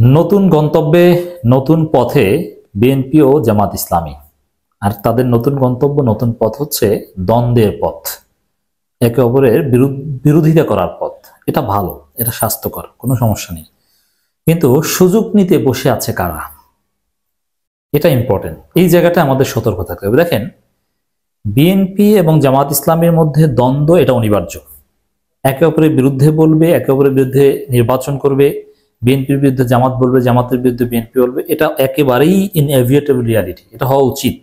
নতুন গন্তব্যে নতুন পথে বিএনপি ও জামাত ইসলামী। আর তাদের নতুন গন্তব্য নতুন পথ হচ্ছে দ্বন্দ্বের পথ, একে অপরের বিরোধিতা করার পথ। এটা ভালো, এটা স্বাস্থ্যকর, কোনো সমস্যা নেই। কিন্তু সুযোগ নিতে বসে আছে কারা, এটা ইম্পর্টেন্ট। এই জায়গাটা আমাদের সতর্ক থাকতে হবে। দেখেন, বিএনপি এবং জামাত ইসলামের মধ্যে দ্বন্দ্ব এটা অনিবার্য। একে অপরের বিরুদ্ধে বলবে, একে অপরের বিরুদ্ধে নির্বাচন করবে, বিএনপির বিরুদ্ধে জামাত বলবে, জামাতের বিরুদ্ধে বিএনপি বলবে। এটা একেবারেই ইনএভিটেবল রিয়ালিটি, এটা হওয়া উচিত।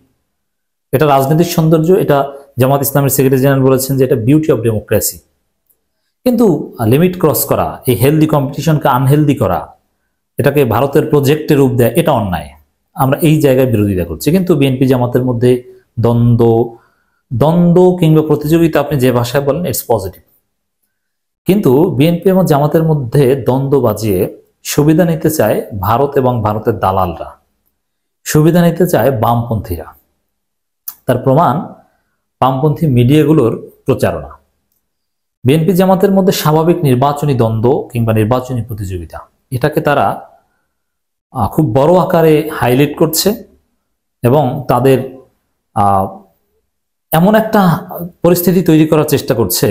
এটা রাজনৈতিক সৌন্দর্য। এটা জামাত ইসলামের সেক্রেটারি জেনারেল বলেছেন যে এটা বিউটি অফ ডেমোক্রেসি। কিন্তু লিমিট ক্রস করা, এই হেলদি কম্পিটিশনকে আনহেলদি করা, এটাকে ভারতের প্রজেক্টের রূপ দেয়, এটা অন্যায়। আমরা এই জায়গায় বিরোধিতা করছি। কিন্তু বিএনপি জামাতের মধ্যে দ্বন্দ্ব কিংবা প্রতিযোগিতা, আপনি যে ভাষায় বলেন, ইটস পজিটিভ। কিন্তু বিএনপি এবং জামাতের মধ্যে দ্বন্দ্ব বাজিয়ে সুবিধা নিতে চায় ভারত এবং ভারতের দালালরা, সুবিধা নিতে চায় বামপন্থীরা। তার প্রমাণ বামপন্থী মিডিয়াগুলোর প্রচারণা। বিএনপি জামাতের মধ্যে স্বাভাবিক নির্বাচনী দ্বন্দ্ব কিংবা নির্বাচনী প্রতিযোগিতা, এটাকে তারা খুব বড় আকারে হাইলাইট করছে এবং তাদের এমন একটা পরিস্থিতি তৈরি করার চেষ্টা করছে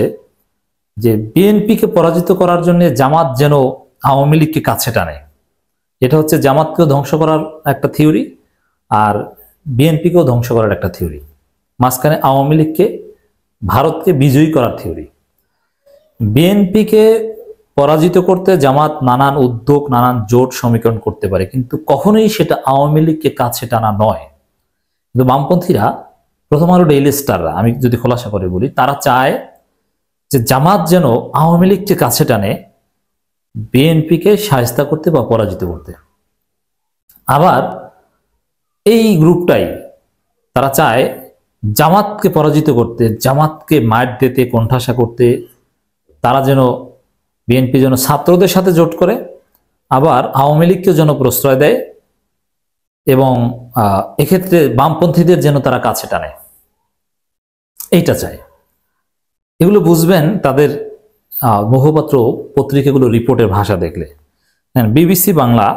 যে বিএনপিকে পরাজিত করার জন্য জামাত যেন আওয়ামী লীগকে কাছে টানে। এটা হচ্ছে জামাতকেও ধ্বংস করার একটা থিওরি আর বিএনপিকেও ধ্বংস করার একটা থিওরি। মাঝখানে আওয়ামী লীগকে, ভারতকে বিজয়ী করার থিওরি। বিএনপিকে পরাজিত করতে জামাত নানান উদ্যোগ, নানান জোট সমীকরণ করতে পারে, কিন্তু কখনোই সেটা আওয়ামী লীগকে কাছে টানা নয়। কিন্তু বামপন্থীরা, প্রথম আলো ডেইলি স্টাররা, আমি যদি খোলাসা করে বলি, তারা চায় যে জামাত যেন আওয়ামী লীগকে কাছে টানে বিএনপিকে শায়েস্তা করতে বা পরাজিত করতে। আবার এই গ্রুপটাই তারা চায় জামাতকে পরাজিত করতে, জামাতকে মার দিতে, কোণঠাসা করতে। তারা যেন, বিএনপি যেন ছাত্রদের সাথে জোট করে, আবার আওয়ামী লীগকেও যেন প্রশ্রয় দেয় এবং এক্ষেত্রে বামপন্থীদের যেন তারা কাছে টানে, এইটা চায়। এগুলো বুঝবেন তাদের মুখপাত্র পত্রিকাগুলো রিপোর্টের ভাষা দেখলে। বিবিসি বাংলা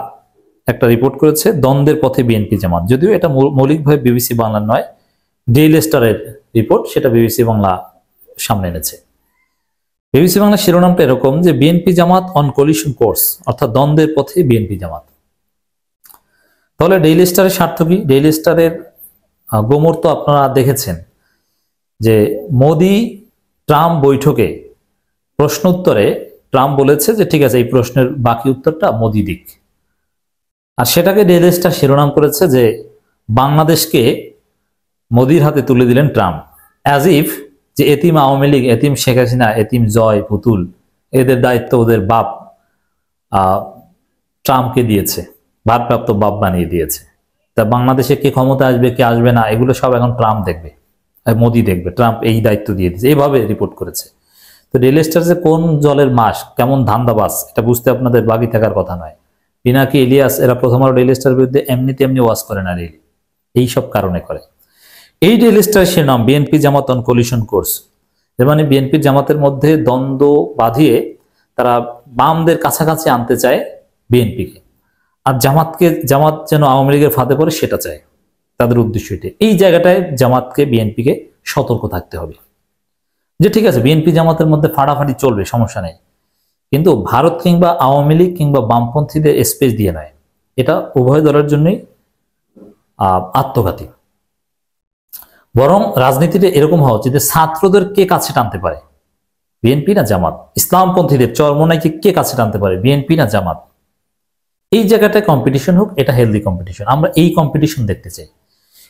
একটা রিপোর্ট করেছে, দ্বন্দ্বের পথে বিএনপি জামাত। যদিও এটা মৌলিকভাবে বিবিসি বাংলার নয়, ডেইলি স্টারের রিপোর্ট, সেটা বিবিসি বাংলা সামনে এনেছে। বিবিসি বাংলার শিরোনামটা এরকম যে BNP Jamaat on collision course, অর্থাৎ দ্বন্দ্বের পথে বিএনপি জামাত। তাহলে ডেইলি স্টারের স্বার্থ কি? ডেইলি স্টারের গোমর তো আপনারা দেখেছেন যে মোদি ট্রাম্প বৈঠকে প্রশ্ন উত্তরে ট্রাম্প বলেছে যে ঠিক আছে, এই প্রশ্নের বাকি উত্তরটা মোদি দিক। আর সেটাকে ডেইলি স্টার শিরোনাম করেছে যে বাংলাদেশকে মোদির হাতে তুলে দিলেন ট্রাম্প, অ্যাজ ইফ যে এতিম আওয়ামী লীগ, এতিম শেখ হাসিনা, এতিম জয়, পুতুল, এদের দায়িত্ব ওদের বাপ ট্রাম্পকে দিয়েছে, ভারপ্রাপ্ত বাপ বানিয়ে দিয়েছে। তা বাংলাদেশে কে ক্ষমতা আসবে, কে আসবে না, এগুলো সব এখন ট্রাম্প দেখবে, মোদি দেখবে। ট্রাম্প এই দায়িত্ব দিয়ে দিয়েছে, এইভাবে রিপোর্ট করেছে। তো ডেইলি স্টার যে কোন জলের মাস, কেমন ধান্দাবাজ, এটা বুঝতে আপনাদের বাকি থাকার কথা নয়। পিনাকি, ইলিয়াস, এরা প্রথম আলো ডেইলি স্টারের বিরুদ্ধে এমনিতে এমনি ওয়াজ করে না, রেলি এইসব কারণে করে। এই ডেইলি স্টার শিরোনাম BNP Jamaat on collision course, এর মানে বিএনপি জামাতের মধ্যে দ্বন্দ্ব বাঁধিয়ে তারা বামদের কাছাকাছি আনতে চায় বিএনপিকে, আর জামাত যেন আওয়ামী লীগের ফাঁদে পড়ে সেটা চায়। তাদের উদ্দেশ্য এটি। এই জায়গাটায় জামাতকে, বিএনপিকে সতর্ক থাকতে হবে যে ঠিক আছে, বিএনপি জামাতের মধ্যে ফাড়াফাড়ি চলবে, সমস্যা নেই, কিন্তু ভারত কিংবা আওয়ামী লীগ কিংবা বামপন্থীদের স্পেস দিয়ে নয়। এটা উভয় দলের জন্যই আত্মঘাতী। বরং রাজনীতিতে এরকম হওয়া উচিত যে ছাত্রদের কে কাছে টানতে পারে, বিএনপি না জামাত? ইসলামপন্থীদের চরমোনাইকে কে কাছে টানতে পারে, বিএনপি না জামাত? এই জায়গাটায় কম্পিটিশন হোক, এটা হেলদি কম্পিটিশন, আমরা এই কম্পিটিশন দেখতে চাই।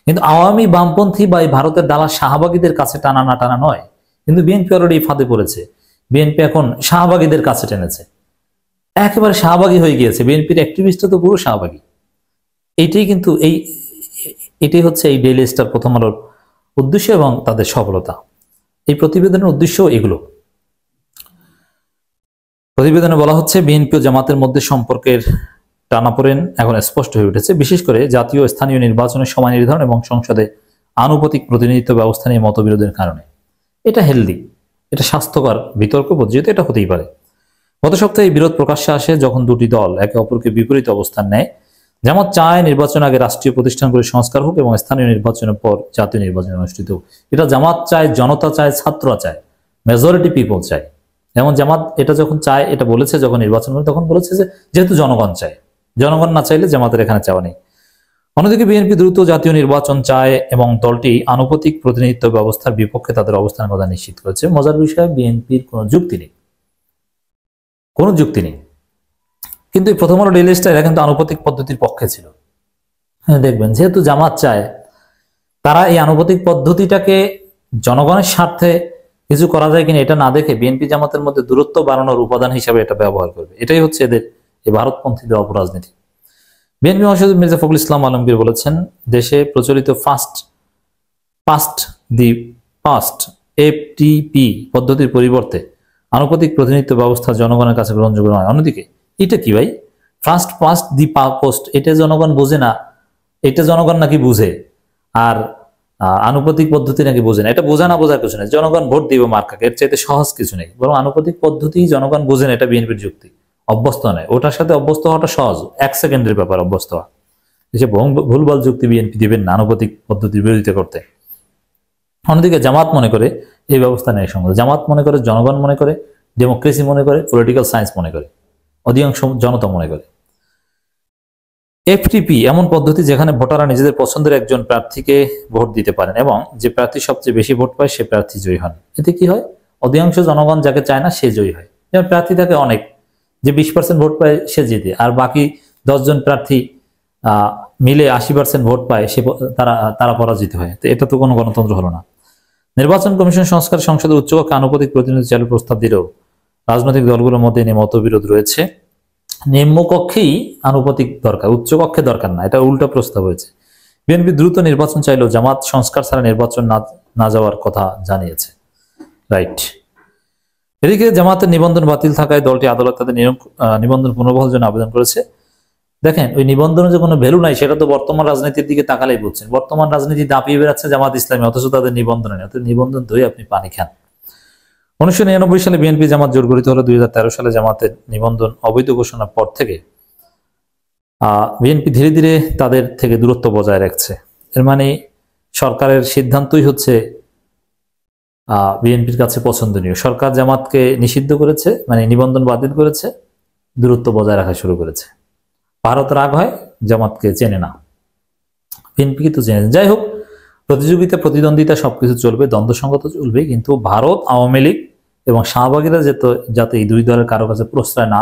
কিন্তু আওয়ামী, বামপন্থী বা এই ভারতের দালাল শাহবাগীদের কাছে টানা না টানা নয়। কিন্তু বিএনপি অলরেডি ফাঁদে পড়েছে। বিএনপি এখন শাহবাগীদের কাছে টেনেছে, একেবারে শাহবাগী হয়ে গিয়েছে। বিএনপির অ্যাক্টিভিস্টরা তো পুরো শাহবাগী। এইটাই কিন্তু এটাই হচ্ছে এই ডেইলি স্টার, প্রথম আলোর উদ্দেশ্য এবং তাদের সফলতা। এই প্রতিবেদনের উদ্দেশ্য এগুলো। প্রতিবেদনে বলা হচ্ছে বিএনপি ও জামাতের মধ্যে সম্পর্কের টানাপোড়েন এখন স্পষ্ট হয়ে উঠেছে, বিশেষ করে জাতীয় স্থানীয় নির্বাচনের সময় নির্ধারণ এবং সংসদে আনুপাতিক প্রতিনিধিত্ব ব্যবস্থা নিয়ে মতবিরোধের কারণে। এটা হেলদি, এটা স্বাস্থ্যকর বিতর্ক, যেহেতু এটা হতেই পারে। গত সপ্তাহে এই বিরোধ প্রকাশ্যে আসে যখন দুটি দল একে অপরকে বিপরীত অবস্থান নেয়। জামাত চায় নির্বাচন আগে রাষ্ট্রীয় প্রতিষ্ঠানগুলির সংস্কার হোক এবং স্থানীয় নির্বাচনের পর জাতীয় নির্বাচন অনুষ্ঠিত হোক। এটা জামাত চায়, জনতা চায়, ছাত্ররা চায়, মেজরিটি পিপল চায়। যেমন জামাত এটা যখন চায়, এটা বলেছে যখন নির্বাচন করে তখন বলেছে যে যেহেতু জনগণ চায়, জনগণ না চাইলে জামাতের এখানে চাওয়া নেই। অন্যদিকে বিএনপি দ্রুত জাতীয় নির্বাচন চায় এবং দলটি আনুপাতিক প্রতিনিধিত্ব ব্যবস্থার বিপক্ষে তাদের অবস্থানের কথা নিশ্চিত করেছে। মজার বিষয়, বিএনপির কোনো যুক্তি নেই, কোনো যুক্তি নেই। কিন্তু এই প্রথম আলো ডেইলি স্টার এরা কিন্তু আনুপাতিক পদ্ধতির পক্ষে ছিল। হ্যাঁ, দেখবেন যেহেতু জামাত চায়, তারা এই আনুপাতিক পদ্ধতিটাকে জনগণের স্বার্থে কিছু করা যায় কিনা এটা না দেখে বিএনপি জামাতের মধ্যে দূরত্ব বাড়ানোর উপাদান হিসাবে এটা ব্যবহার করবে। এটাই হচ্ছে এদের এই ভারতপন্থীদের অপরাজনীতি। বিএনপি মহাসচিব মির্জা ফখরুল ইসলাম আলমগীর বলেছেন, দেশে প্রচলিত পাস্ট এফটিপি পদ্ধতির পরিবর্তে আনুপাতিক প্রতিনিধিত্ব ব্যবস্থা জনগণের কাছে গ্রহণযোগ্য নয়। অন্যদিকে এটা কি ভাই, পাস্ট দি পোস্ট, এটা জনগণ বোঝে না, এটা জনগণ নাকি বুঝে, আর আনুপাতিক পদ্ধতি নাকি বোঝে না। এটা বোঝা না বোঝার কিছু নেই, জনগণ ভোট দিবে মার্কাকে, এর চাইতে সহজ কিছু নেই। বরং আনুপাতিক পদ্ধতি জনগণ বোঝে না, এটা বিএনপির যুক্তি। অভ্যস্ত নয়, ওটার সাথে অভ্যস্ত হওয়াটা সহজ, 1 সেকেন্ডের ব্যাপার অভ্যস্ত হওয়া। এসে ভুলভাল যুক্তি বিএনপি দিবেন না আনুপাতিক পদ্ধতির বিরোধিতা করতে। অন্যদিকে জামাত মনে করে এই ব্যবস্থা নেই সঙ্গে, জামাত মনে করে, জনগণ মনে করে, ডেমোক্রেসি মনে করে, পলিটিক্যাল সায়েন্স মনে করে, অধিকাংশ জনতা মনে করে। এফটিপি এমন পদ্ধতি যেখানে ভোটাররা নিজেদের পছন্দের একজন প্রার্থীকে ভোট দিতে পারেন এবং যে প্রার্থী সবচেয়ে বেশি ভোট পায় সে প্রার্থী জয়ী হন। এতে কি হয়, অধিকাংশ জনগণ যাকে চায় না সে জয়ী হয়। যেমন প্রার্থী থাকে অনেক, যে 20% ভোট পায় সে জিতে, আর বাকি 10 জন প্রার্থী মিলে 80% ভোট পায়, তারা পরাজিত হয়। তো এটা তো কোনো গণতন্ত্র হলো না। নির্বাচন কমিশন সংস্কার সংসদের উচ্চকক্ষে আনুপাতিক প্রতিনিধি চালুর প্রস্তাব দিলেও রাজনৈতিক দলগুলোর মধ্যে নিয়ে মতবিরোধ রয়েছে। নিম্নকক্ষেই আনুপাতিক দরকার, উচ্চকক্ষে দরকার না, এটা উল্টো প্রস্তাব হয়েছে। বিএনপি দ্রুত নির্বাচন চাইলেও জামাত সংস্কার ছাড়া নির্বাচন না যাওয়ার কথা জানিয়েছে। রাইট। এদিকে জামাতের নিবন্ধন বাতিল থাকায় দলটি আদালত তাদের নিবন্ধন পুনর্বহালের জন্য আবেদন করেছে। দেখেন, ওই নিবন্ধনের যে কোনো ভ্যালু নাই সেটা তো বর্তমান রাজনীতির দিকে তাকালেই বুঝছেন। বর্তমান রাজনীতি দাপিয়ে বেড়াচ্ছে জামাত ইসলামী, অথচ তাদের নিবন্ধন নেই। অর্থাৎ নিবন্ধন ধরে আপনি পানি খান। 1999 সালে বিএনপি জামাত জোট গঠিত হলে 2013 সালে জামাতের নিবন্ধন অবৈধ ঘোষণার পর থেকে বিএনপি ধীরে ধীরে তাদের থেকে দূরত্ব বজায় রাখছে। এর মানে সরকারের সিদ্ধান্তই হচ্ছে বিএনপির কাছে পছন্দনীয়। সরকার জামাতকে নিষিদ্ধ করেছে, মানে নিবন্ধন বাতিল করেছে, দূরত্ব বজায় রাখা শুরু করেছে। ভারত রাগ হয়, জামাতকে চেনে না, বিএনপিকে তো চেনে। যাই হোক, প্রতিযোগিতা প্রতিদ্বন্দ্বিতা সবকিছু চলবে, দ্বন্দ্বসংগত চলবে, কিন্তু ভারত, আওয়ামী লীগ এবং শাহবাগীরা যাতে এই দুই দলের কারো কাছে প্রশ্রয় না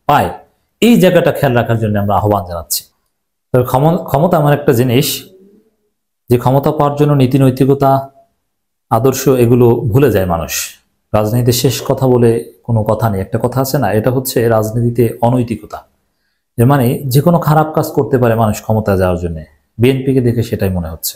পায়, এই জায়গাটা খেয়াল রাখার জন্য আমরা আহ্বান জানাচ্ছি। তবে ক্ষমতা এমন একটা জিনিস যে ক্ষমতা পাওয়ার জন্য নীতি নৈতিকতা, আদর্শ এগুলো ভুলে যায় মানুষ। রাজনীতিতে শেষ কথা বলে কোনো কথা নেই, একটা কথা আছে না, এটা হচ্ছে রাজনীতিতে অনৈতিকতা। এর মানে যে কোনো খারাপ কাজ করতে পারে মানুষ ক্ষমতা যাওয়ার জন্য। বিএনপিকে দেখে সেটাই মনে হচ্ছে।